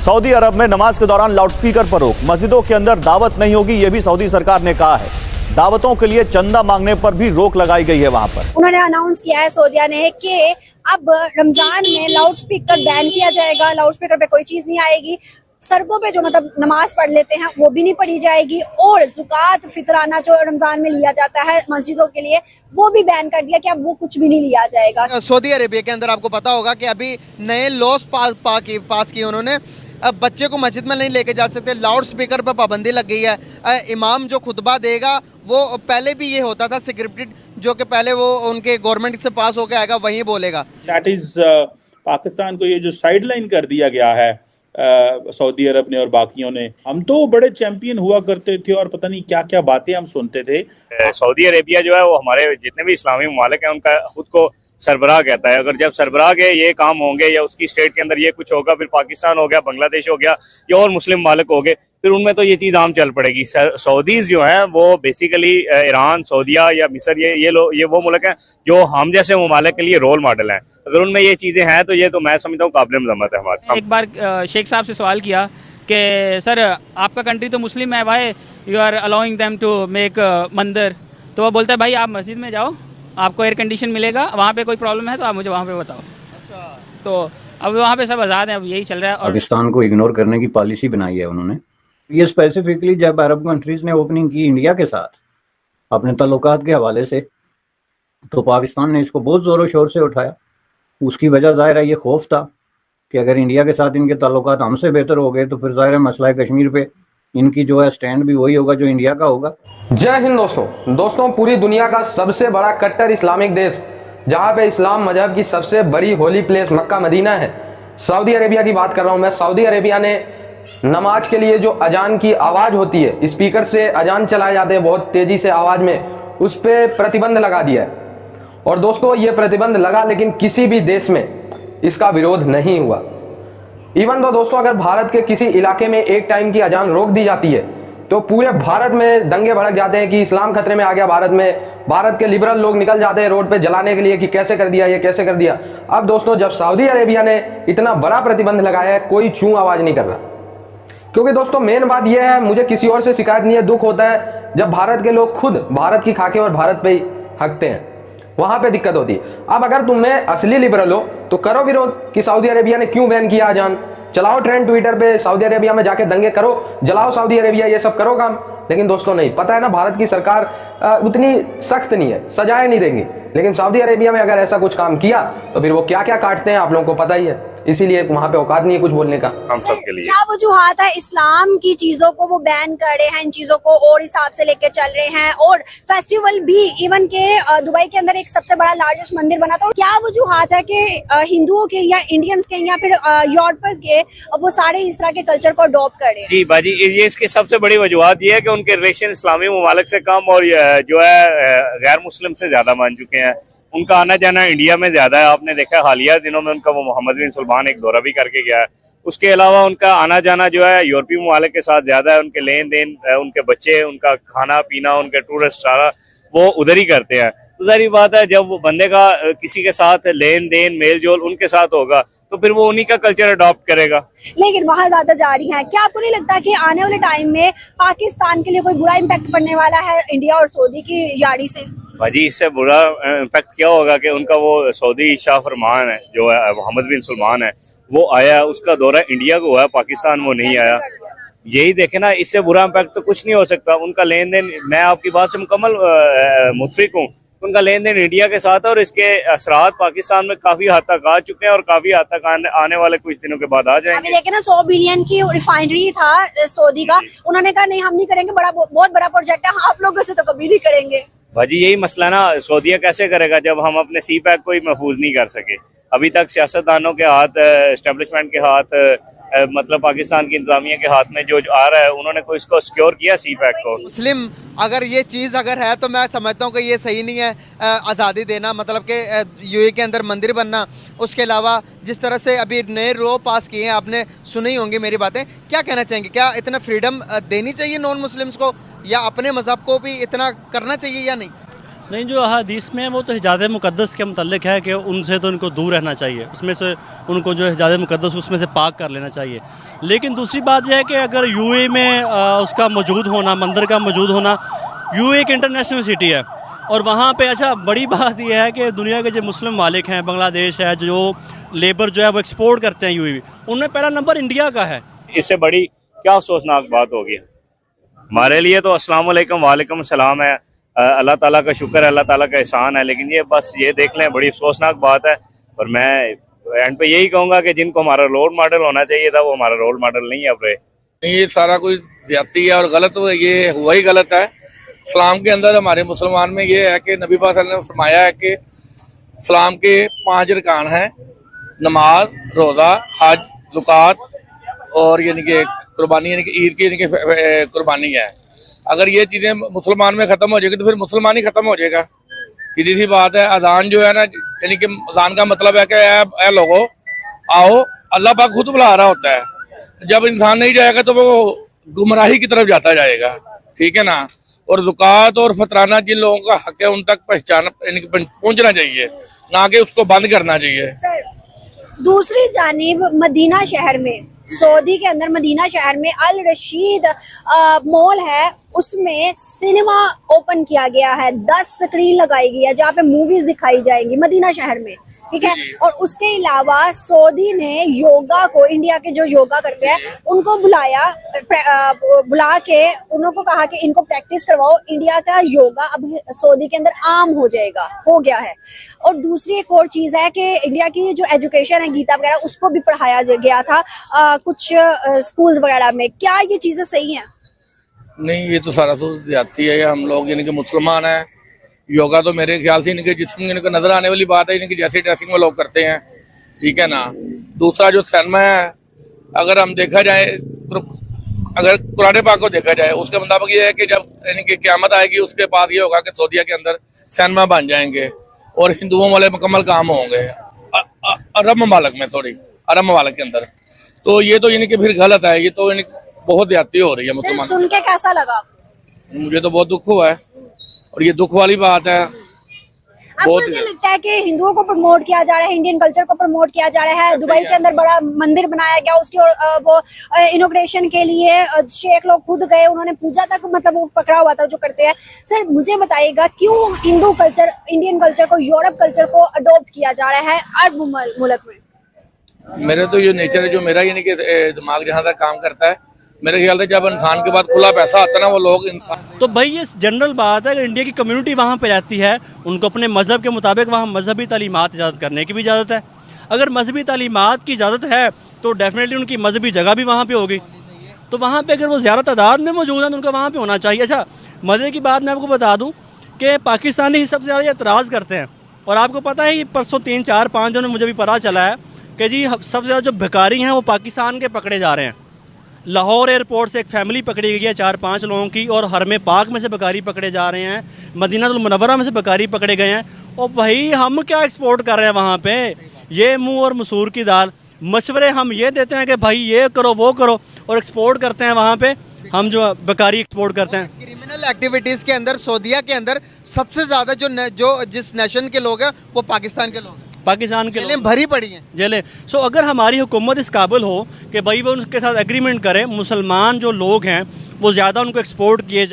Saudi अरब में नमाज के दौरान लाउडस्पीकर पर रोक, मस्जिदों के अंदर दावत नहीं होगी, यह भी सऊदी सरकार ने कहा है। दावतों के लिए चंदा मांगने पर भी रोक लगाई गई है। वहां पर उन्होंने अनाउंस किया है सऊदिया ने कि अब रमजान में लाउडस्पीकर बैन किया जाएगा, लाउडस्पीकर पे कोई चीज नहीं आएगी। सड़कों पे जो मतलब नमाज पढ़ लेते हैं वो भी नहीं पढ़ी जाएगी, और जुकात फितराना जो रमजान में लिया जाता है मस्जिदों के लिए वो भी बैन कर दिया कि अब वो कुछ भी नहीं लिया जाएगा। सऊदी अरेबिया के अंदर आपको पता होगा कि अभी नए लॉस पास किए उन्होंने। अब बच्चे को मस्जिद में नहीं लेके जा सकते, लाउड स्पीकर पर पाबंदी लग गई है। इमाम जो खुतबा देगा वो पहले भी ये होता था स्क्रिप्टेड, जो कि पहले वो उनके गवर्नमेंट से पास होके आएगा वहीं बोलेगा। दैट इज पाकिस्तान को ये जो साइडलाइन कर दिया गया है सऊदी अरब ने और बाकियों ने। हम तो बड़े चैंपियन हुआ करते थे और पता नहीं क्या क्या बातें हम सुनते थे। सऊदी अरेबिया जो है वो हमारे जितने भी इस्लामी ममालिक हैं उनका खुद को सरबराह कहता है। अगर जब सरबराह के ये काम होंगे या उसकी स्टेट के अंदर ये कुछ होगा, फिर पाकिस्तान हो गया, बांग्लादेश हो गया या और मुस्लिम ममालिक हो गए, फिर उनमें तो ये चीज़ आम चल पड़ेगी। सऊदीज़ जो हैं वो बेसिकली ईरान, सऊदीया या मिस्र, ये वो मुल्क हैं जो हम जैसे ममालिक के लिए रोल मॉडल हैं। अगर उनमें ये चीज़ें हैं तो ये तो मैं समझता हूँ काबिल मज़म्मत है हमारे। एक बार शेख साहब से सवाल किया कि सर आपका कंट्री तो मुस्लिम है, भाई you are allowing them to make mandir. तो वो बोलता है भाई आप मस्जिद में जाओ, आपको एयर कंडीशन मिलेगा, वहाँ पे कोई प्रॉब्लम है तो आप मुझे वहाँ पे बताओ। अच्छा। तो अब वहाँ पे सब आज़ाद हैं, अब यही चल रहा है। और पाकिस्तान को इग्नोर करने की पॉलिसी बनाई है उन्होंने। ये स्पेसिफिकली जब अरब कंट्रीज ने ओपनिंग की इंडिया के साथ अपने ताल्लुकात के हवाले से, तो पाकिस्तान ने इसको बहुत ज़ोरों शोर से उठाया। उसकी वजह ज़ाहिर है ये खौफ था कि अगर इंडिया के साथ इनके ताल्लुकात हमसे बेहतर हो गए तो फिर ज़ाहिर है मसला कश्मीर पे इनकी जो है स्टैंड भी वही होगा जो इंडिया का होगा। जय हिंद दोस्तों, पूरी दुनिया का सबसे बड़ा कट्टर इस्लामिक देश, जहां पे इस्लाम मजहब की सबसे बड़ी होली प्लेस मक्का मदीना है, सऊदी अरेबिया की बात कर रहा हूं मैं। सऊदी अरेबिया ने नमाज के लिए जो अजान की आवाज़ होती है, स्पीकर से अजान चलाए जाते हैं बहुत तेज़ी से आवाज़ में, उस पर प्रतिबंध लगा दिया है। और दोस्तों ये प्रतिबंध लगा, लेकिन किसी भी देश में इसका विरोध नहीं हुआ। इवन तो दोस्तों अगर भारत के किसी इलाके में एक टाइम की अजान रोक दी जाती है तो पूरे भारत में दंगे भड़क जाते हैं कि इस्लाम खतरे में आ गया भारत में। भारत के लिबरल लोग निकल जाते हैं रोड पे जलाने के लिए कि कैसे कर दिया, ये कैसे कर दिया। अब दोस्तों जब सऊदी अरेबिया ने इतना बड़ा प्रतिबंध लगाया है, कोई चूं आवाज नहीं कर रहा। क्योंकि दोस्तों मेन बात यह है, मुझे किसी और से शिकायत नहीं है, दुख होता है जब भारत के लोग खुद भारत की खाके और भारत पे ही हकते हैं, वहां पे दिक्कत होती है। अब अगर तुम में असली लिबरल हो तो करो विरोध कि सऊदी अरेबिया ने क्यों बैन किया अजान, चलाओ ट्रेंड ट्विटर पे, सऊदी अरेबिया में जाके दंगे करो, जलाओ सऊदी अरेबिया, ये सब करो काम। लेकिन दोस्तों नहीं, पता है ना भारत की सरकार उतनी सख्त नहीं है, सजाएं नहीं देंगी। लेकिन सऊदी अरेबिया में अगर ऐसा कुछ काम किया तो फिर वो क्या क्या काटते हैं आप लोगों को पता ही है, इसीलिए वहां पे औकात नहीं है कुछ बोलने का हम सब के लिए। क्या वजूहात है इस्लाम की चीजों को वो बैन कर रहे हैं, इन चीजों को और हिसाब से लेके चल रहे हैं, और फेस्टिवल भी इवन के दुबई के अंदर एक सबसे बड़ा लार्जेस्ट मंदिर बना था। क्या वजूहात है कि हिंदुओं के या इंडियंस के या फिर यूरोप के वो सारे इस तरह के कल्चर को अडॉप्ट कर रहे हैं? जी बाजी, ये इसकी सबसे बड़ी वजूहत ये है कि उनके रिलेशन इस्लामी ममालिक से कम और जो है गैर मुस्लिम से ज्यादा मान चुके हैं। उनका आना जाना इंडिया में ज्यादा है। आपने देखा हालिया दिनों में उनका वो मोहम्मद बिन सलमान एक दौरा भी करके गया है। उसके अलावा उनका आना जाना जो है यूरोपीय ममालिक के साथ ज्यादा है। उनके लेन देन, उनके बच्चे, उनका खाना पीना, उनके टूरिस्ट सारा वो उधर ही करते हैं। तो जाहिर बात है जब बंदे का किसी के साथ लेन देन मेल जोल उनके साथ होगा तो फिर वो उन्हीं का कल्चर अडॉप्ट करेगा। लेकिन वहाँ ज्यादा जारी है। क्या आपको नहीं लगता कि आने वाले टाइम में पाकिस्तान के लिए कोई बुरा इम्पैक्ट पड़ने वाला है इंडिया और सऊदी की यारी से? भाजी इससे बुरा इम्पैक्ट क्या होगा कि उनका वो सऊदी शाह फरमान है जो है मोहम्मद बिन सलमान है, वो आया, उसका दौरा इंडिया को हुआ, पाकिस्तान वो नहीं आया। यही देखे ना, इससे बुरा इम्पैक्ट तो कुछ नहीं हो सकता। उनका लेन देन, मैं आपकी बात से मुकम्मल मुत्फिक हूँ, उनका लेन देन इंडिया के साथ है और इसके असरात पाकिस्तान में काफी हद तक आ चुके हैं और काफी हद तक आने वाले कुछ दिनों के बाद आ जाएंगे। अभी देखे ना 100 बिलियन की रिफाइनरी था सऊदी का, उन्होंने कहा नहीं हम नहीं करेंगे, बहुत बड़ा प्रोजेक्ट है, आप लोगों से तो कभी नहीं करेंगे। भाजी यही मसला ना, सऊदीया कैसे करेगा जब हम अपने सी पैक को ही महफूज नहीं कर सके। अभी तक सियासतदानों के हाथ, एस्टेब्लिशमेंट के हाथ, मतलब पाकिस्तान की इंतजामिया के हाथ में जो आ रहा है, उन्होंने कोई इसको सिक्योर किया सी पैक को। मुस्लिम अगर ये चीज़ अगर है तो मैं समझता हूँ कि ये सही नहीं है आज़ादी देना, मतलब कि यूएई के अंदर मंदिर बनना। उसके अलावा जिस तरह से अभी नए लॉ पास किए हैं, आपने सुनी होंगी मेरी बातें, क्या कहना चाहेंगे? क्या इतना फ्रीडम देनी चाहिए नॉन मुस्लिम्स को, या अपने मज़हब को भी इतना करना चाहिए या नहीं? नहीं, जो अहादीस में है वो तो हिजाज़ मुक़द्दस के मुतल्लिक है कि उनसे तो उनको दूर रहना चाहिए, उसमें से उनको जो हिजाज़ मुक़द्दस उसमें से पाक कर लेना चाहिए। लेकिन दूसरी बात यह है कि अगर यूएई में उसका मौजूद होना, मंदिर का मौजूद होना, यूएई एक इंटरनेशनल सिटी है और वहाँ पे अच्छा बड़ी बात यह है कि दुनिया के जो मुस्लिम मालिक हैं, बांग्लादेश है, जो लेबर जो है वो एक्सपोर्ट करते हैं यूएई, उनमें पहला नंबर इंडिया का है। इससे बड़ी क्या अफसोसनाक बात होगी हमारे लिए? तो अस्सलाम वालेकुम, वालेकुम सलाम है, अल्लाह ताला का शुक्र है, अल्लाह ताला का एहसान है। लेकिन ये बस ये देख लें, बड़ी अफसोसनाक बात है। और मैं एंड पे यही कहूँगा कि जिनको हमारा रोल मॉडल होना चाहिए था वो हमारा रोल मॉडल नहीं है अब रहे। ये सारा कुछ ज्यादती है और गलत, ये हुआ ही गलत है। इस्लाम के अंदर हमारे मुसलमान में ये है कि नबी पाक ने फरमाया है कि इस्लाम के 5 अरकान हैं, नमाज, रोज़ा, हज, ज़कात और यानी कि कुर्बानी, यानी कि ईद की यानी कि कुर्बानी है। अगर ये चीज़ें मुसलमान में ख़त्म हो जाएगी तो फिर मुसलमान ही ख़त्म हो जाएगा। सीधी सी बात है। अजान जो है ना, यानी कि अजान का मतलब है कि ऐ लोगो आओ, अल्लाह पाक खुद बुला रहा होता है। जब इंसान नहीं जाएगा तो वो गुमराही की तरफ जाता जाएगा, ठीक है ना। और ज़कात और फतराना जिन लोगों का हक है उन तक पहचान पहुंचना चाहिए, ना कि उसको बंद करना चाहिए। दूसरी जानिब मदीना शहर में, सऊदी के अंदर मदीना शहर में अल रशीद मॉल है, उसमें सिनेमा ओपन किया गया है, 10 स्क्रीन लगाई गई है जहाँ पे मूवीज दिखाई जाएंगी मदीना शहर में, ठीक है। और उसके अलावा सऊदी ने योगा को, इंडिया के जो योगा करते हैं उनको बुला के उनको कहा कि इनको प्रैक्टिस करवाओ। इंडिया का योगा अब सऊदी के अंदर आम हो गया है। और दूसरी एक और चीज है कि इंडिया की जो एजुकेशन है, गीता वगैरह, उसको भी पढ़ाया गया था कुछ स्कूल्स वगैरह में। क्या ये चीजें सही हैं? नहीं, ये तो सारा तो ज्यादती है। हम लोग यानी कि मुसलमान हैं, योगा तो मेरे ख्याल से इनके जिस्म इनको नजर आने वाली बात है, इनकी जैसी ड्रेसिंग में लोग करते हैं, ठीक है ना। दूसरा जो सिनेमा है, अगर हम देखा जाए, अगर कुरान पाक को देखा जाए, उसके मुताबिक ये है कि जब यानी कि क़यामत आएगी उसके बाद ये होगा कि सऊदीया के अंदर सिनेमा बन जाएंगे और हिंदुओं वाले मुकम्मल काम होंगे अरब ममालिक में, अरब ममालिक के अंदर। तो ये तो यानी कि फिर गलत है, ये तो यानी बहुत ज्यादती हो रही है मुसलमान। सुन के कैसा लगा? मुझे तो बहुत दुख हुआ है और ये दुख वाली बात है। आपको क्या लगता है कि हिंदुओं को प्रमोट किया जा रहा है, इंडियन कल्चर को प्रमोट किया जा रहा है? दुबई के अंदर बड़ा मंदिर बनाया गया, उसकी वो इनॉग्रेशन के लिए शेख लोग खुद गए, उन्होंने पूजा तक मतलब वो पकड़ा हुआ था जो करते हैं। सर मुझे बताइएगा, क्यों हिंदू कल्चर, इंडियन कल्चर को, यूरोप कल्चर को अडोप्ट किया जा रहा है अरब मुल्क में? मेरे तो ये नेचर है, जो मेरा यानी कि दिमाग जहाँ तक काम करता है, मेरे ख्याल से जब इंसान के पास खुला पैसा आता है ना, वो लोग इंसान। तो भाई ये जनरल बात है, अगर इंडिया की कम्युनिटी वहाँ पे रहती है, उनको अपने मज़हब के मुताबिक वहाँ मजहबी तालीमात इजाज़त करने की भी इजाज़त है। अगर मजहबी तालीमात की इजाज़त है तो डेफिनेटली उनकी मजहबी जगह भी वहाँ पे होगी। तो वहाँ पे अगर वो ज़्यादा तादाद में मौजूद है तो उनका वहाँ पे होना चाहिए। अच्छा, मज़े की बात मैं आपको बता दूँ कि पाकिस्तानी ही सबसे ज़्यादा एतराज़ करते हैं। और आपको पता है, ये परसों 3, 4, 5 दिनों में मुझे भी पता चला है कि जी सबसे ज़्यादा जो भिखारी हैं वो पाकिस्तान के पकड़े जा रहे हैं। लाहौर एयरपोर्ट से एक फैमिली पकड़ी गई है 4-5 लोगों की, और हरम पाक में से बकारी पकड़े जा रहे हैं, मदीनातुल मुनव्वरा में से बकारी पकड़े गए हैं। और भाई हम क्या एक्सपोर्ट कर रहे हैं वहाँ पे? ये मुंह और मसूर की दाल। मशवरे हम ये देते हैं कि भाई ये करो वो करो, और एक्सपोर्ट करते हैं वहाँ पे हम जो बकारी एक्सपोर्ट करते हैं। क्रिमिनल एक्टिविटीज़ के अंदर, सऊदीया के अंदर सबसे ज़्यादा जो जिस नेशन के लोग हैं वो पाकिस्तान के लोग हैं। पाकिस्तान के जेलें भरी पड़ी हैं, जेलें। सो अगर हमारी हुकूमत इस काबिल हो कि भाई वो उनके साथ एग्रीमेंट करे, मुसलमान जो लोग हैं वो ज़्यादा उनको एक्सपोर्ट किए